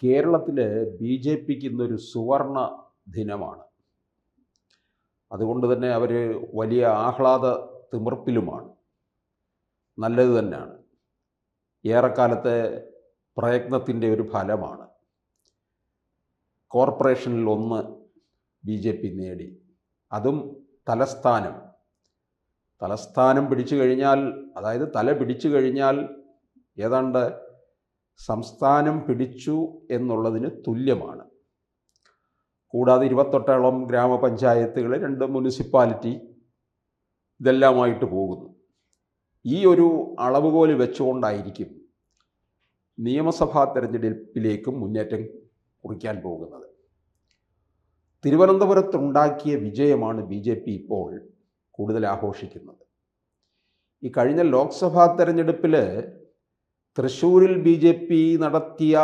കേരളത്തിൽ ബി.ജെ.പിക്ക് ഇന്നൊരു സുവർണ ദിനമാണ്. അതുകൊണ്ട് തന്നെ അവർ വലിയ ആഹ്ലാദ തിമിർപ്പിലുമാണ്. നല്ലത് തന്നെയാണ്. ഏറെക്കാലത്തെ പ്രയത്നത്തിൻ്റെ ഒരു ഫലമാണ്. കോർപ്പറേഷനിൽ 1 ബി.ജെ.പി നേടി, അതും തലസ്ഥാനം പിടിച്ചു കഴിഞ്ഞാൽ, അതായത് തല പിടിച്ചു കഴിഞ്ഞാൽ ഏതാണ്ട് സംസ്ഥാനം പിടിച്ചു എന്നുള്ളതിന് തുല്യമാണ്. കൂടാതെ 28ഓളം ഗ്രാമപഞ്ചായത്തുകൾ, 2 മുനിസിപ്പാലിറ്റി, ഇതെല്ലാമായിട്ട് പോകുന്നു. ഈ ഒരു അളവുകോൽ വെച്ചുകൊണ്ടായിരിക്കും നിയമസഭാ തെരഞ്ഞെടുപ്പിലേക്കും മുന്നേറ്റം കുറിക്കാൻ പോകുന്നത്. തിരുവനന്തപുരത്തുണ്ടാക്കിയ വിജയമാണ് ബി.ജെ.പി ഇപ്പോൾ കൂടുതൽ ആഘോഷിക്കുന്നത്. ഈ കഴിഞ്ഞ ലോക്സഭാ തെരഞ്ഞെടുപ്പിൽ തൃശ്ശൂരിൽ ബി.ജെ.പി നടത്തിയ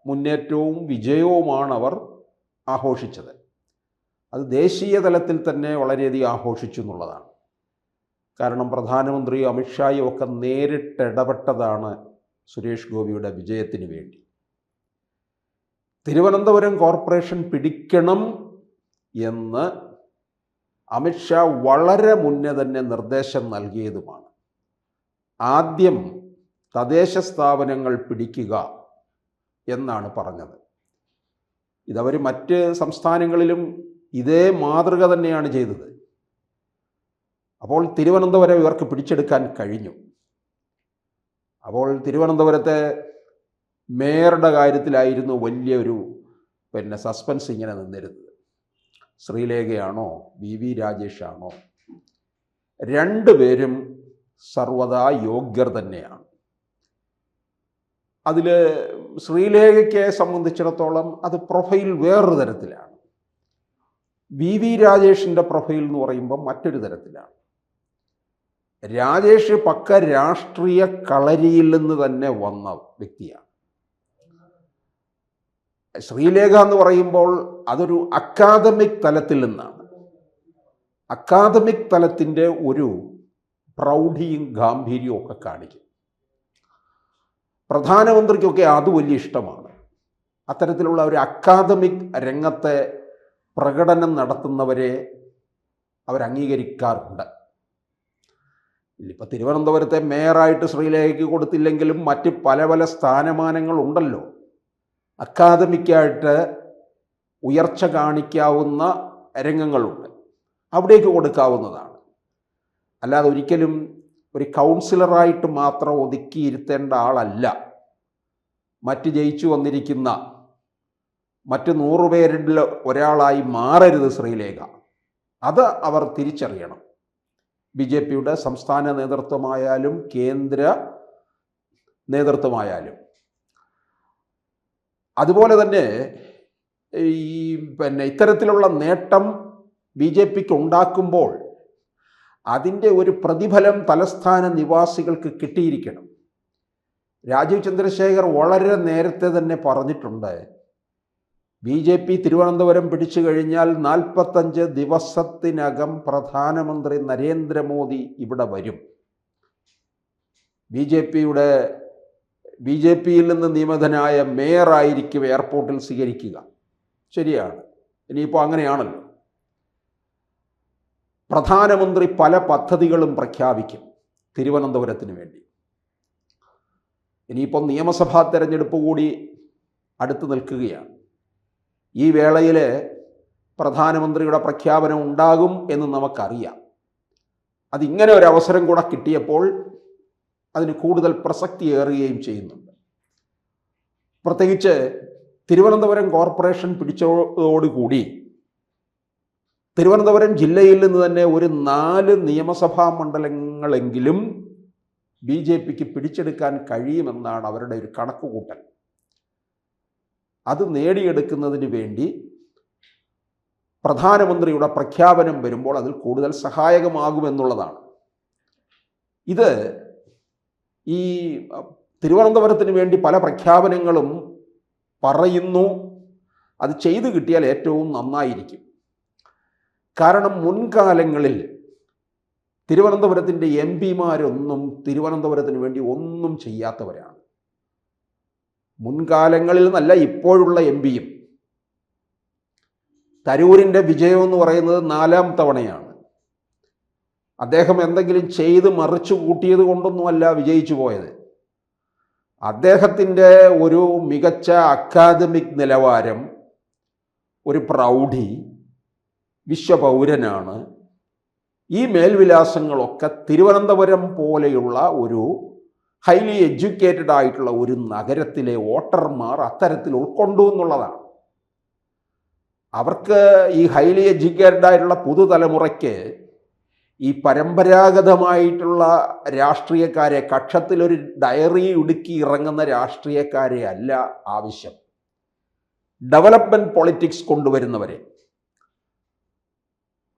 മുന്നേറ്റവും വിജയവുമാണ് അവർ ആഘോഷിച്ചത്. അത് ദേശീയ തലത്തിൽ തന്നെ വളരെയധികം ആഘോഷിച്ചു എന്നുള്ളതാണ്. കാരണം പ്രധാനമന്ത്രി അമിത്ഷായും ഒക്കെ നേരിട്ടിടപെട്ടതാണ് സുരേഷ് ഗോപിയുടെ വിജയത്തിന് വേണ്ടി. തിരുവനന്തപുരം കോർപ്പറേഷൻ പിടിക്കണം എന്ന് അമിത്ഷാ വളരെ മുന്നേ തന്നെ നിർദ്ദേശം നൽകിയതുമാണ്. ആദ്യം തദ്ദേശ സ്ഥാപനങ്ങൾ പിടിക്കുക എന്നാണ് പറഞ്ഞത്. ഇതവർ മറ്റ് സംസ്ഥാനങ്ങളിലും ഇതേ മാതൃക തന്നെയാണ് ചെയ്തത്. അപ്പോൾ തിരുവനന്തപുരം ഇവർക്ക് പിടിച്ചെടുക്കാൻ കഴിഞ്ഞു. അപ്പോൾ തിരുവനന്തപുരത്തെ മേയറുടെ കാര്യത്തിലായിരുന്നു വലിയൊരു സസ്പെൻസ് ഇങ്ങനെ നിന്നിരുന്നത്. ശ്രീലേഖയാണോ വി രാജേഷാണോ? 2 പേരും സർവദാ യോഗ്യർ തന്നെയാണ്. അതിൽ ശ്രീലേഖയ്ക്ക് സംബന്ധിച്ചിടത്തോളം അത് പ്രൊഫൈൽ വേറൊരു തരത്തിലാണ്. വി രാജേഷിൻ്റെ പ്രൊഫൈൽ എന്ന് പറയുമ്പോൾ മറ്റൊരു തരത്തിലാണ്. രാജേഷ് പക്ക രാഷ്ട്രീയ കളരിയിൽ നിന്ന് തന്നെ വന്ന വ്യക്തിയാണ്. ശ്രീലേഖ എന്ന് പറയുമ്പോൾ അതൊരു അക്കാദമിക് തലത്തിൽ നിന്നാണ്. അക്കാദമിക് തലത്തിൻ്റെ ഒരു പ്രൗഢിയും ഗാംഭീര്യവും ഒക്കെ കാണിക്കും. പ്രധാനമന്ത്രിക്കൊക്കെ അത് വലിയ ഇഷ്ടമാണ്. അത്തരത്തിലുള്ള ഒരു അക്കാദമിക് രംഗത്തെ പ്രകടനം നടത്തുന്നവരെ അവരംഗീകരിക്കാറുണ്ട്. ഇപ്പം തിരുവനന്തപുരത്തെ മേയറായിട്ട് ശ്രീലേഖയ്ക്ക് കൊടുത്തില്ലെങ്കിലും മറ്റ് പല സ്ഥാനമാനങ്ങളുണ്ടല്ലോ. അക്കാദമിക്കായിട്ട് ഉയർച്ച കാണിക്കാവുന്ന രംഗങ്ങളുണ്ട്, അവിടേക്ക് കൊടുക്കാവുന്നതാണ്. അല്ലാതെ ഒരിക്കലും ഒരു കൗൺസിലറായിട്ട് മാത്രം ഒതുക്കിയിരുത്തേണ്ട ആളല്ല. മറ്റ് ജയിച്ചു വന്നിരിക്കുന്ന മറ്റ് 100 പേരിൽ ഒരാളായി മാറരുത് ശ്രീലേഖ. അത് അവർ തിരിച്ചറിയണം. ബി.ജെ.പിയുടെ സംസ്ഥാന നേതൃത്വമായാലും കേന്ദ്ര നേതൃത്വമായാലും. അതുപോലെ തന്നെ ഇത്തരത്തിലുള്ള നേട്ടം ബി.ജെ.പിക്ക് ഉണ്ടാക്കുമ്പോൾ അതിൻ്റെ ഒരു പ്രതിഫലം തലസ്ഥാന നിവാസികൾക്ക് കിട്ടിയിരിക്കണം. രാജീവ് ചന്ദ്രശേഖർ വളരെ നേരത്തെ തന്നെ പറഞ്ഞിട്ടുണ്ട്, ബി.ജെ.പി തിരുവനന്തപുരം പിടിച്ചു കഴിഞ്ഞാൽ 45 ദിവസത്തിനകം പ്രധാനമന്ത്രി നരേന്ദ്രമോദി ഇവിടെ വരും. ബി.ജെ.പിയിൽ നിന്ന് നിയമിതനായ മേയറായിരിക്കും എയർപോർട്ടിൽ സ്വീകരിക്കുക. ശരിയാണ്, ഇനിയിപ്പോൾ അങ്ങനെയാണല്ലോ. പ്രധാനമന്ത്രി പല പദ്ധതികളും പ്രഖ്യാപിക്കും തിരുവനന്തപുരത്തിന് വേണ്ടി. ഇനിയിപ്പോൾ നിയമസഭാ തെരഞ്ഞെടുപ്പ് കൂടി അടുത്ത് നിൽക്കുകയാണ്. ഈ വേളയിൽ പ്രധാനമന്ത്രിയുടെ പ്രഖ്യാപനം ഉണ്ടാകും എന്ന് നമുക്കറിയാം. അതിങ്ങനെ ഒരു അവസരം കൂടെ കിട്ടിയപ്പോൾ അതിന് കൂടുതൽ പ്രസക്തി ഏറുകയും ചെയ്യുന്നുണ്ട്. പ്രത്യേകിച്ച് തിരുവനന്തപുരം കോർപ്പറേഷൻ പിടിച്ചതോടുകൂടി തിരുവനന്തപുരം ജില്ലയിൽ നിന്ന് തന്നെ ഒരു 4 നിയമസഭാ മണ്ഡലങ്ങളെങ്കിലും ബി.ജെ.പിക്ക് പിടിച്ചെടുക്കാൻ കഴിയുമെന്നാണ് അവരുടെ ഒരു കണക്കുകൂട്ടൽ. അത് നേടിയെടുക്കുന്നതിന് വേണ്ടി പ്രധാനമന്ത്രിയുടെ പ്രഖ്യാപനം വരുമ്പോൾ അതിൽ കൂടുതൽ സഹായകമാകുമെന്നുള്ളതാണ്. ഇത് ഈ തിരുവനന്തപുരത്തിന് വേണ്ടി പല പ്രഖ്യാപനങ്ങളും പറയുന്നു. അത് ചെയ്തു കിട്ടിയാൽ ഏറ്റവും നന്നായിരിക്കും. കാരണം മുൻകാലങ്ങളിൽ തിരുവനന്തപുരത്തിൻ്റെ എം പിമാരൊന്നും തിരുവനന്തപുരത്തിന് വേണ്ടി ഒന്നും ചെയ്യാത്തവരാണ്. മുൻകാലങ്ങളിൽ നല്ല ഇപ്പോഴുള്ള എം പിയും. തരൂരിൻ്റെ വിജയം എന്ന് പറയുന്നത് 4ാം തവണയാണ്. അദ്ദേഹം എന്തെങ്കിലും ചെയ്ത് മറിച്ചു കൂട്ടിയത് കൊണ്ടൊന്നുമല്ല വിജയിച്ചു പോയത്. അദ്ദേഹത്തിൻ്റെ ഒരു മികച്ച അക്കാദമിക് നിലവാരം, ഒരു പ്രൗഢി, വിശ്വപൗരനാണ്. ഈ മേൽവിലാസങ്ങളൊക്കെ തിരുവനന്തപുരം പോലെയുള്ള ഒരു ഹൈലി എഡ്യൂക്കേറ്റഡ് ആയിട്ടുള്ള ഒരു നഗരത്തിലെ വോട്ടർമാർ അത്തരത്തിൽ ഉൾക്കൊണ്ടു എന്നുള്ളതാണ്. അവർക്ക് ഈ ഹൈലി എഡ്യൂക്കേറ്റഡ് ആയിട്ടുള്ള പുതുതലമുറയ്ക്ക് ഈ പരമ്പരാഗതമായിട്ടുള്ള രാഷ്ട്രീയക്കാരെ, കക്ഷത്തിലൊരു ഡയറി ഉടുക്കി ഇറങ്ങുന്ന രാഷ്ട്രീയക്കാരെ അല്ല ആവശ്യം. ഡെവലപ്മെൻറ്റ് പൊളിറ്റിക്സ് കൊണ്ടുവരുന്നവരെ.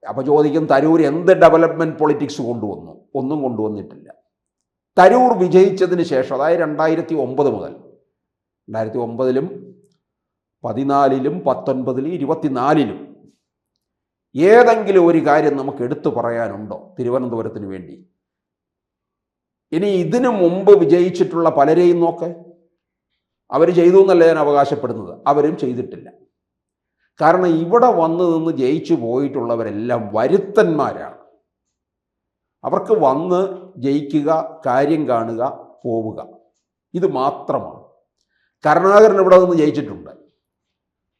അപ്പോൾ ചോദിക്കും, തരൂർ എന്ത് ഡെവലപ്മെൻറ്റ് പൊളിറ്റിക്സ് കൊണ്ടുവന്നു? ഒന്നും കൊണ്ടുവന്നിട്ടില്ല. തരൂർ വിജയിച്ചതിന് ശേഷം, അതായത് 2009 മുതൽ, 2009-ലും 14-ലും 19-ലും 24-ലും ഏതെങ്കിലും ഒരു കാര്യം നമുക്ക് എടുത്തു പറയാനുണ്ടോ തിരുവനന്തപുരത്തിന് വേണ്ടി? ഇനി ഇതിനു മുമ്പ് വിജയിച്ചിട്ടുള്ള പലരെയും നോക്ക്. അവർ ചെയ്തു എന്നല്ല ഞാൻ അവകാശപ്പെടുന്നത്, അവരും ചെയ്തിട്ടില്ല. കാരണം ഇവിടെ വന്ന് നിന്ന് ജയിച്ചു പോയിട്ടുള്ളവരെല്ലാം വരുത്തന്മാരാണ്. അവർക്ക് വന്ന് ജയിക്കുക, കാര്യം കാണുക, പോവുക, ഇത് മാത്രമാണ്. കരുണാകരൻ ഇവിടെ നിന്ന് ജയിച്ചിട്ടുണ്ട്.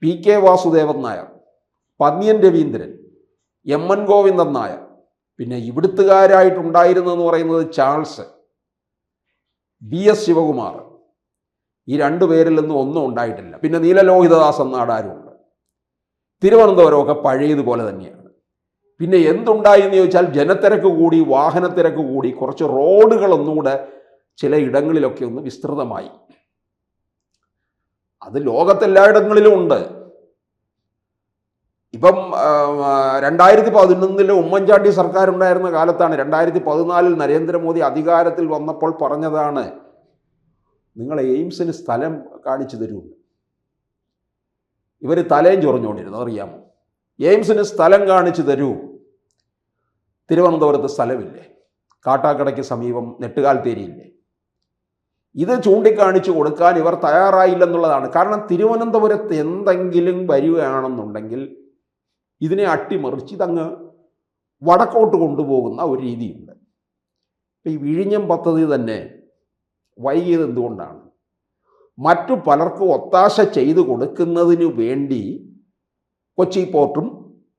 PK വാസുദേവൻ നായർ, പന്ന്യൻ രവീന്ദ്രൻ, MN ഗോവിന്ദൻ നായർ, പിന്നെ ഇവിടുത്തുകാരായിട്ടുണ്ടായിരുന്നെന്ന് പറയുന്നത് ചാൾസ്, BS ശിവകുമാർ. ഈ 2 പേരിൽ നിന്നും ഒന്നും ഉണ്ടായിട്ടില്ല. പിന്നെ നീലലോഹിതദാസൻ നാടാരുമുണ്ട്. തിരുവനന്തപുരമൊക്കെ പഴയതുപോലെ തന്നെയാണ്. പിന്നെ എന്തുണ്ടായി എന്ന് ചോദിച്ചാൽ ജനത്തിരക്ക് കൂടി, വാഹനത്തിരക്ക് കൂടി, കുറച്ച് റോഡുകളൊന്നുകൂടെ ചില ഇടങ്ങളിലൊക്കെ ഒന്ന് വിസ്തൃതമായി. അത് ലോകത്തെല്ലായിടങ്ങളിലും ഉണ്ട്. ഇപ്പം 2011 ഉമ്മൻചാണ്ടി സർക്കാർ ഉണ്ടായിരുന്ന കാലത്താണ്, 2014 നരേന്ദ്രമോദി അധികാരത്തിൽ വന്നപ്പോൾ പറഞ്ഞതാണ്, നിങ്ങൾ എയിംസിന് സ്ഥലം കാണിച്ചു തരൂ. ഇവർ തലയും ചൊറിഞ്ഞുകൊണ്ടിരുന്നു, അറിയാമോ? എയിംസിന് സ്ഥലം കാണിച്ചു തരൂ. തിരുവനന്തപുരത്ത് സ്ഥലമില്ലേ? കാട്ടാക്കടയ്ക്ക് സമീപം നെട്ടുകാൽത്തേരിയില്ലേ? ഇത് ചൂണ്ടിക്കാണിച്ചു കൊടുക്കാൻ ഇവർ തയ്യാറായില്ലെന്നുള്ളതാണ്. കാരണം തിരുവനന്തപുരത്ത് എന്തെങ്കിലും വരികയാണെന്നുണ്ടെങ്കിൽ ഇതിനെ അട്ടിമറിച്ച് ഇതങ്ങ് വടക്കോട്ട് കൊണ്ടുപോകുന്ന ഒരു രീതിയുണ്ട്. ഈ വിഴിഞ്ഞം പദ്ധതി തന്നെ വൈകിയത് എന്തുകൊണ്ടാണ്? മറ്റു പലർക്കും ഒത്താശ ചെയ്തു കൊടുക്കുന്നതിന് വേണ്ടി കൊച്ചി പോർട്ടും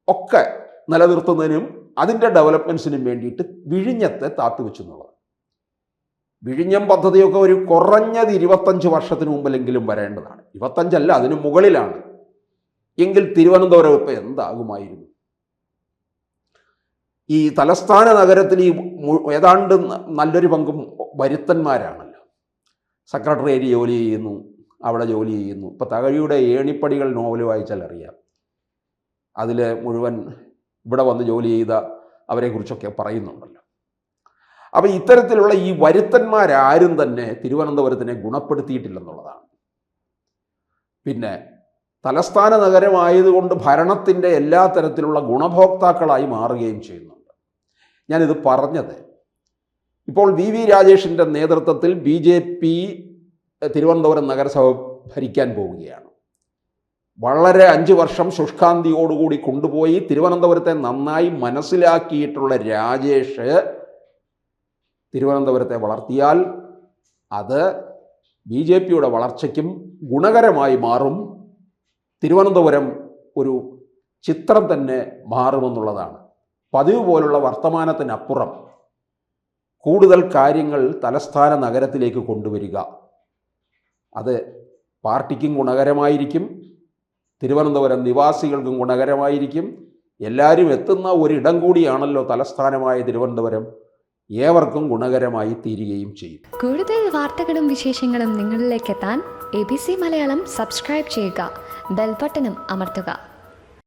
ഒക്കെ നിലനിർത്തുന്നതിനും അതിൻ്റെ ഡെവലപ്മെൻറ്റ്സിനും വേണ്ടിയിട്ട് വിഴിഞ്ഞത്തെ താത്തുവെച്ചു എന്നുള്ളത്. വിഴിഞ്ഞം പദ്ധതിയൊക്കെ ഒരു കുറഞ്ഞത് 25 വർഷത്തിന് മുമ്പിലെങ്കിലും വരേണ്ടതാണ്. 25 അല്ല, അതിന് മുകളിലാണ്. എങ്കിൽ തിരുവനന്തപുരം ഇപ്പോൾ എന്താകുമായിരുന്നു? ഈ തലസ്ഥാന നഗരത്തിൽ ഈ ഏതാണ്ട് നല്ലൊരു പങ്കും വരുത്തന്മാരാണല്ലോ. സെക്രട്ടറിയേറ്റ് ജോലി ചെയ്യുന്നു, അവിടെ ജോലി ചെയ്യുന്നു. ഇപ്പോൾ തകഴിയുടെ ഏണിപ്പടികൾ നോവൽ വായിച്ചാൽ അറിയാം. അതിൽ മുഴുവൻ ഇവിടെ വന്ന് ജോലി ചെയ്ത അവരെക്കുറിച്ചൊക്കെ പറയുന്നുണ്ടല്ലോ. അപ്പോൾ ഇത്തരത്തിലുള്ള ഈ വരുത്തന്മാരാരും തന്നെ തിരുവനന്തപുരത്തിനെ ഗുണപ്പെടുത്തിയിട്ടില്ലെന്നുള്ളതാണ്. പിന്നെ തലസ്ഥാന നഗരമായതുകൊണ്ട് ഭരണത്തിൻ്റെ എല്ലാ തരത്തിലുള്ള ഗുണഭോക്താക്കളായി മാറുകയും ചെയ്യുന്നുണ്ട്. ഞാനിത് പറഞ്ഞത്, ഇപ്പോൾ VV രാജേഷിൻ്റെ നേതൃത്വത്തിൽ BJP തിരുവനന്തപുരം നഗരസഭ ഭരിക്കാൻ പോവുകയാണ്. വളരെ 5 വർഷം ശുഷ്കാന്തിയോടുകൂടി കൊണ്ടുപോയി തിരുവനന്തപുരത്തെ നന്നായി മനസ്സിലാക്കിയിട്ടുള്ള രാജേഷ് തിരുവനന്തപുരത്തെ വളർത്തിയാൽ അത് BJPയുടെ വളർച്ചയ്ക്കും ഗുണകരമായി മാറും. തിരുവനന്തപുരം ഒരു ചിത്രം തന്നെ മാറുമെന്നുള്ളതാണ്. പതിവ് പോലുള്ള വർത്തമാനത്തിനപ്പുറം കൂടുതൽ കാര്യങ്ങൾ തലസ്ഥാന നഗരത്തിലേക്ക് കൊണ്ടുവരിക, അത് പാർട്ടിക്കും ഗുണകരമായിരിക്കും, തിരുവനന്തപുരം നിവാസികൾക്കും ഗുണകരമായിരിക്കും. എല്ലാവരും എത്തുന്ന ഒരിടം കൂടിയാണല്ലോ തലസ്ഥാനമായ തിരുവനന്തപുരം. ഏവർക്കും ഗുണകരമായി തീരുകയും ചെയ്യും. കൂടുതൽ വാർത്തകളും വിശേഷങ്ങളും നിങ്ങളിലേക്ക് എത്താൻ ABC മലയാളം സബ്സ്ക്രൈബ് ചെയ്യുക, ബെൽ ബട്ടണും അമർത്തുക.